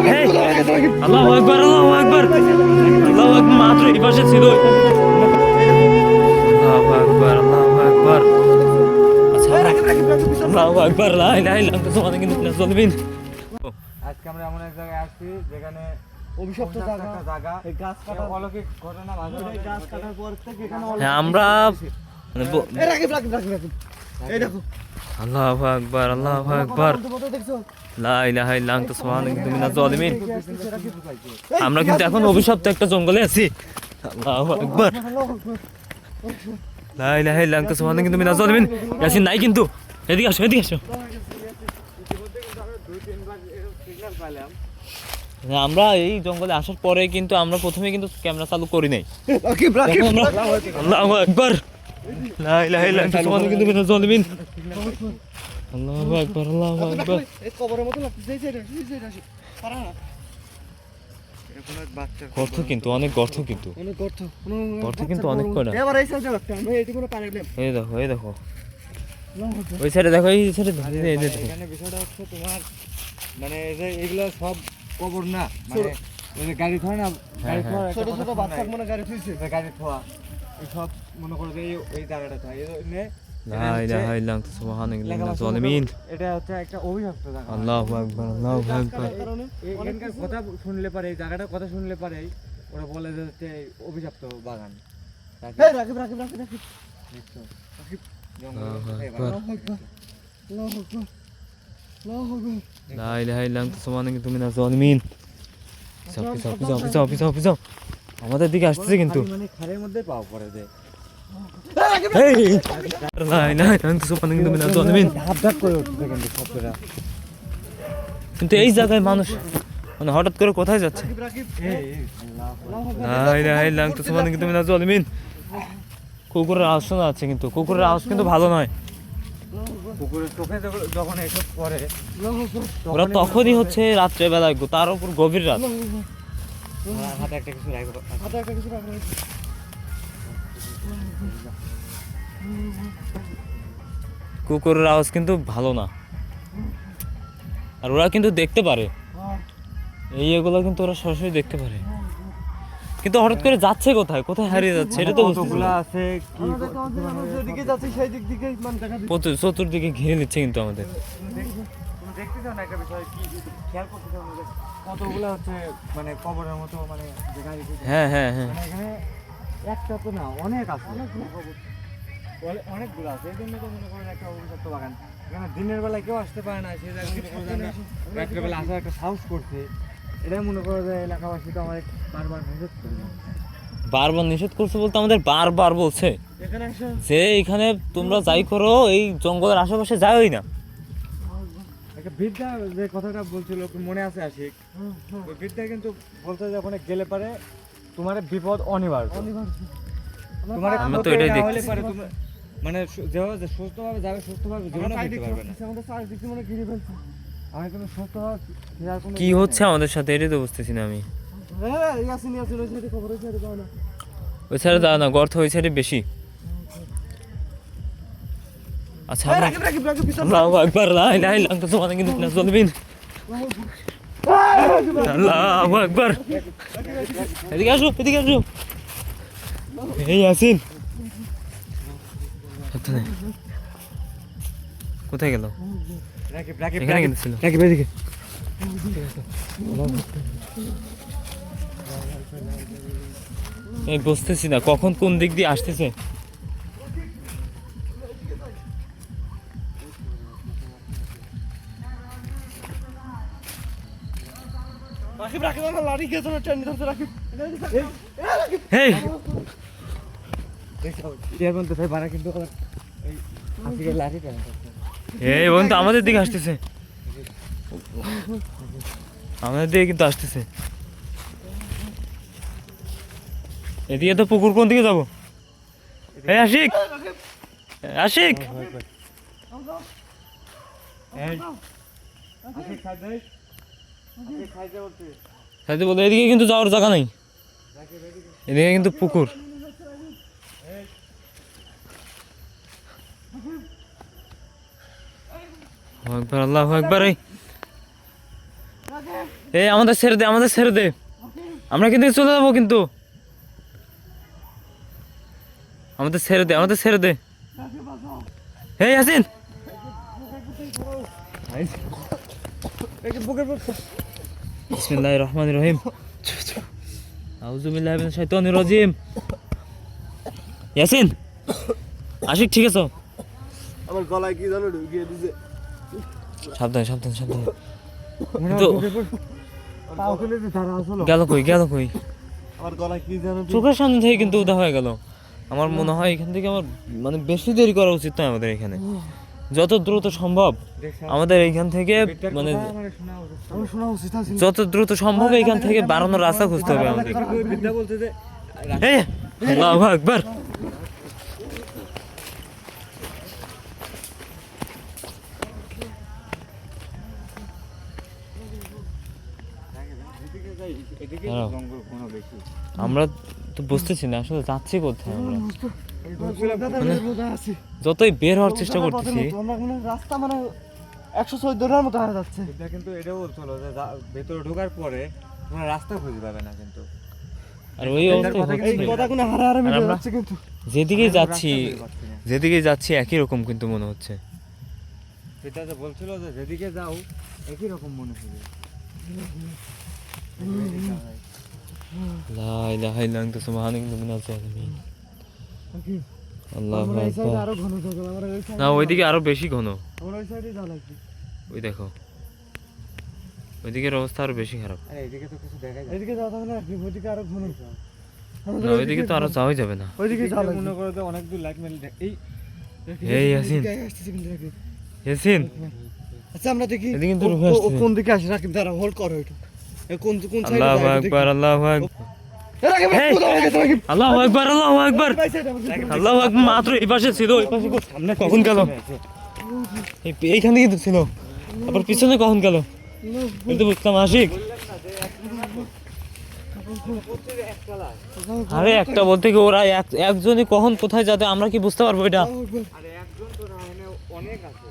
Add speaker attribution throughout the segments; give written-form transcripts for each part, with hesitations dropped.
Speaker 1: আল্লাহু আকবার, আল্লাহু আকবার, আল্লাহু আকবার। মাত্র এই পাশে ছিল। আল্লাহু আকবার, আল্লাহু আকবার। আচ্ছা, আল্লাহু আকবার, লা ইলাহা ইল্লাল্লাহ, সুবহানাকা ইন্নী যালিমিন।
Speaker 2: আজকে আমরা এমন এক জায়গায় আসছি যেখানে অভিশপ্ত জায়গা, এই গাছ কাটার অলৌকিক ঘটনা, গাছ কাটার পর থেকে এখানে
Speaker 1: হ্যাঁ, আমরা
Speaker 2: এই দেখো
Speaker 1: আল্লাহু আকবার, আল্লাহু আকবার, লা ইলাহা ইল্লাল্লাহ, সুবহানাকা ইন্নী যালিমিন। আমরা কিন্তু এখন অভিশপ্ত একটা জঙ্গলে আছি। আল্লাহু আকবার, লা ইলাহা ইল্লাল্লাহ, সুবহানাকা ইন্নী যালিমিন। ইয়াসিন নাই কিন্তু, এদিকে আসো, এদিকে আসো। আমরা এই জঙ্গলে আসার পরে কিন্তু আমরা প্রথমে কিন্তু ক্যামেরা চালু করি নাই। আল্লাহু আকবার, লা ইলাহা ইল্লাল্লাহ, সুবহানাকা ইন্নী যালিমিন। আল্লাহু আকবার, আল্লাহু আকবার।
Speaker 2: এই কবরের মতো লাগতেছে, এই সাইডে আসো পারা না। এরকম এক বাচ্চা
Speaker 1: গর্ত কিন্তু অনেক, গর্ত কিন্তু
Speaker 2: অনেক
Speaker 1: গর্ত কিন্তু অনেক কয়টা।
Speaker 2: এবার এই সাইডে রাখতে আমরা এটি কোনো পানি নেই।
Speaker 1: এই দেখো, এই দেখো, ওই সাইডে দেখো, এই সাইডে এই দেখো।
Speaker 2: এখানে বিষয়টা হচ্ছে তোমার মানে এই যে এগুলো সব কবর না, মানে এই যে গাড়ি থোয়া না, গাড়ি থোয়া ছোট ছোট বাচ্চা মনে গাড়ি থুইছে, গাড়ি থোয়া এই সব মনে করে যে এই জায়গাটা থা এই জন্য
Speaker 1: লা ইলাহা ইল্লাল্লাহ, সুবহানাকা ইন্নী যালিমিন।
Speaker 2: এটা হচ্ছে একটা অভিশপ্ত জায়গা।
Speaker 1: আল্লাহু আকবার, আল্লাহু আকবার।
Speaker 2: এখানকার কথা শুনলে পারে, এই জায়গাটার কথা শুনলে পারে ওরা বলে যে হচ্ছে অভিশপ্ত বাগান। রাকিব
Speaker 1: লা ইলাহা ইল্লাল্লাহ, সুবহানাকা ইন্নী যালিমিন। পিছাও। আমাদের দিকে আসতেছে কিন্তু।
Speaker 2: মানে খালের মধ্যে পাও পড়ে যে
Speaker 1: এই লা ইলাহা ইল্লাল্লাহ, সুবহানাকা ইন্নী যালিমিন।
Speaker 2: ধাপ করে উঠছে কিন্তু শব্দটা।
Speaker 1: কিন্তু এই জায়গায় মানুষ মানে হঠাৎ করে কোথায় যাচ্ছে? লা ইলাহা ইল্লাল্লাহ, সুবহানাকা ইন্নী যালিমিন। কুকুরের আওয়াজ শোনা যাচ্ছে কিন্তু কুকুরের আওয়াজ কিন্তু ভালো নয়।
Speaker 2: কুকুরের চোখে যখন এসব পড়ে
Speaker 1: ওরা তখনই হচ্ছে রাত্রে বেলায়, তার উপর গভীর রাত।
Speaker 2: হাতে একটা কিছু রাখবো,
Speaker 1: কুকুরের আওয়াজ কিন্তু ভালো না। আর ওরা কিন্তু দেখতে পারে, এগুলো কিন্তু ওরা সরাসরি দেখতে পারে। কিন্তু হঠাৎ করে যাচ্ছে কোথায়, কোথায় হারিয়ে যাচ্ছে এটা তো বুঝতেছি না।
Speaker 2: আছে কি যেদিকে যাচ্ছে সেই দিক থেকে মানে দেখা দিচ্ছে।
Speaker 1: চতুর্দিকে ঘিরে নিচ্ছে কিন্তু আমাদের।
Speaker 2: দেখতে চাও না একটা বিষয় কি খেয়াল করতে চাও না যে কতগুলো হচ্ছে মানে কবরের মতো মানে যে গাড়ি
Speaker 1: হ্যাঁ
Speaker 2: মানে এখানে একটা তো না অনেক আছে, অনেকগুলো আছে। এই জন্য তো মনে করেন একটা অভিশপ্ত বাগান। এখানে দিনের বেলায় কেউ আসতে পারে না, সেই জায়গায় রাত্রেবেলা আসার একটা সাহস করছে। এটাই মনে করো যে এলাকাবাসী তো আমাদের বারবার নিষেধ করে,
Speaker 1: বারবার নিষেধ করছে বলতে আমাদের বারবার বলছে
Speaker 2: এখানে এসে
Speaker 1: যে এখানে তোমরা যাই করো এই জঙ্গলের আশেপাশে যাওই না।
Speaker 2: একটা বৃদ্ধা যে কথাটা বলছিল মনে আছে আশিক, ওই বৃদ্ধা কিন্তু বলতে যে ওখানে গেলে পারে তোমার বিপদ অনিবার্য। তোমার
Speaker 1: আমরা তো এটাই দেখছি।
Speaker 2: মানে যেভাবে সুস্থভাবে যাবে, সুস্থভাবে জীবনে করতে পারবে না। আমি কোনো সুস্থভাবে
Speaker 1: কি হচ্ছে আমাদের সাথে এটাই তো বুঝতেছি না আমি। ওই সাইডে যাও না, গর্ত ওই সাইডে বেশি। আচ্ছা, আল্লাহু আকবার, লা ইলাহা ইল্লাল্লাহ, সুবহানাকা ইন্নী যালিমিন। আল্লাহু আকবার। এদিকে আসো। এই ইয়াসিন কোথায় গেল? এখানে কিন্তু ছিল। এই বুঝতেছি না কখন কোন দিক দিয়ে আসতেছে। এই বন্ধু আমাদের দিকে আসতেছে, আমাদের দিকে কিন্তু আসতেছে। এদিকে তো পুকুর, কোন দিকে যাবো? এই আশিক সাইডে বলে, এদিকে কিন্তু যাওয়ার জায়গা নাই, এদিকে কিন্তু পুকুর। আল্লাহু আকবার। এই আমাদের ছেড়ে দে, আমাদের ছেড়ে দে, আমরা কিন্তু চলে যাবো, কিন্তু আমাদের ছেড়ে দে, আমাদের ছেড়ে দে। এই ইয়াসিন, বিসমিল্লাহির রহমানির রহিম, আউযু বিল্লাহি মিনাশ শাইতানির রাজিম। ইয়াসিন, আশিক ঠিক আছে?
Speaker 3: আমার গলায় কি জানো ঢুকিয়ে দিছে।
Speaker 1: সাবধান সাবধান সাবধান।
Speaker 2: মনে
Speaker 1: তো-
Speaker 2: হয় তাও খুলে যে তারা আসলো
Speaker 1: গেল কই, গেল কই?
Speaker 3: আমার গলায় কি জানো
Speaker 1: চোখের সামনে থেকে কিন্তু উদা হয়ে গেল। আমার মনে হয় এখান থেকে আমার মানে বেশি দেরি করা উচিত নয় আমাদের এখানে। যত দ্রুত সম্ভব আমাদের এইখান থেকে মানে
Speaker 2: আমি শোনা উচিত আছে
Speaker 1: যত দ্রুত সম্ভব এইখান থেকে বাড়ানোর রাস্তা খুঁজতে হবে আমাদের।
Speaker 2: বিদ্যা বলতে যে
Speaker 1: এই আল্লাহু আকবার।
Speaker 2: এদিকে
Speaker 1: দাঁড়াও।
Speaker 2: জঙ্গল কোনো বেশি
Speaker 1: আমরা তো বুঝতেছি না আসলে যাচ্ছি কোথায় আমরা।
Speaker 2: আছে
Speaker 1: যতই বের হওয়ার চেষ্টা করতেছি,
Speaker 3: আমরা মানে রাস্তা মানে 114 মতো হারা যাচ্ছে।
Speaker 2: এটা কিন্তু এটাও বলছিল যে ভেতরে ঢোকার পরে তোমরা রাস্তা খুঁজে পাবে না কিন্তু
Speaker 1: আর ওই অবস্থায়
Speaker 2: কথা
Speaker 3: এই
Speaker 1: হচ্ছে।
Speaker 3: কথাগুলো হারা হারা মিলে
Speaker 1: আমরা-
Speaker 3: যাচ্ছে কিন্তু।
Speaker 1: যেদিকেই যাচ্ছি,
Speaker 2: রাস্তা খুঁজে পাচ্ছি না।
Speaker 1: যেদিকেই যাচ্ছি একই রকম কিন্তু মনে হচ্ছে।
Speaker 2: এটা যে বলছিল যে যেদিকে যাও একই রকম মনে হবে
Speaker 1: লা ইলাহা ইল্লা আনতা সুবহানাকা মিনাজ জালিমিন। আল্লাহু
Speaker 3: আমরা এই সাইডে
Speaker 1: আকবার।
Speaker 3: আরো ঘন জঙ্গল, আমরা ওই সাইডে
Speaker 1: না, ওইদিকে আরো বেশি ঘন।
Speaker 3: আমরা ওই সাইডে যাওয়া লাগবে।
Speaker 1: ওই দেখো, ওইদিকের অবস্থা আরো বেশি খারাপ।
Speaker 2: আরে এদিকে তো কিছু দেখা যায়
Speaker 3: এদিকে যাওয়া যাবে না, ওইদিকে আরো ঘন।
Speaker 1: না, ওইদিকে তো আরো যাওয়াই যাবে না।
Speaker 3: ওইদিকে যাওয়া লাগবে।
Speaker 2: মনে করো যে অনেক দূর লাইট মেল এই
Speaker 1: এই ইয়াসিন,
Speaker 3: এদিকে আসতেছে কিন্তু রাকিব।
Speaker 1: ইয়াসিন,
Speaker 3: আচ্ছা আমরা দেখি
Speaker 1: এদিকে কিন্তু
Speaker 3: ও-
Speaker 1: রুমে
Speaker 3: ও- ও
Speaker 1: আসতেছে।
Speaker 3: কোন দিকে আসে রাকিব, দাঁড়া হোল্ড করো একটু। এ কোন কোন সাইডে
Speaker 1: আল্লাহু
Speaker 3: যায়
Speaker 1: আকবার, আল্লাহু আকবার,
Speaker 3: রাকিব
Speaker 1: এই!
Speaker 3: কোথায় গেছে রাকিব?
Speaker 1: আল্লাহু আকবার, আল্লাহু আকবার,
Speaker 3: ভাই সাইডে আমাদের
Speaker 1: আল্লাহু আকবার। মাত্র এই পাশে ছিল, ওই পাশে সামনে কখন গেল? এইখান থেকে তো ছিল, আবার পিছনে কখন গেল? এই তো বুঝলাম আশিক। আরে একটা বলতে কি ওরা একজনই কখন কোথায় যাবে আমরা কি বুঝতে পারবো এটা?
Speaker 2: আরে একজন তো না এখানে অনেক আছে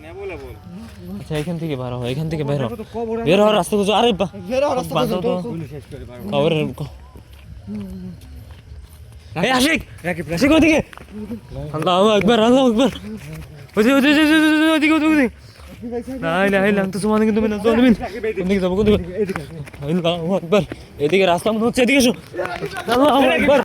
Speaker 2: না বলে বল
Speaker 1: আচ্ছা এখান থেকে বের হও, এখান থেকে বের হও,
Speaker 2: তো কবর
Speaker 1: বের হওয়ার রাস্তা খুঁজো। আরে
Speaker 3: বের হও রাস্তা
Speaker 1: বাঁচাও তো,
Speaker 2: গুলি শেষ করে পারবো
Speaker 1: কবরের এই আশিক, আশিক ওদিকে। আল্লাহু আকবার, আল্লাহু আকবার। ওদিকে ওদিকে ওদিকে ওদিকে। না ইলাহা ইল্লা আনতা সুবহানাকা মিনাজ জালিমিন। কোন দিকে যাবো, কোন দিকে? আল্লাহু আকবার। এদিকে রাস্তা মনে হচ্ছে, এদিকে এসো। আল্লাহু আকবার।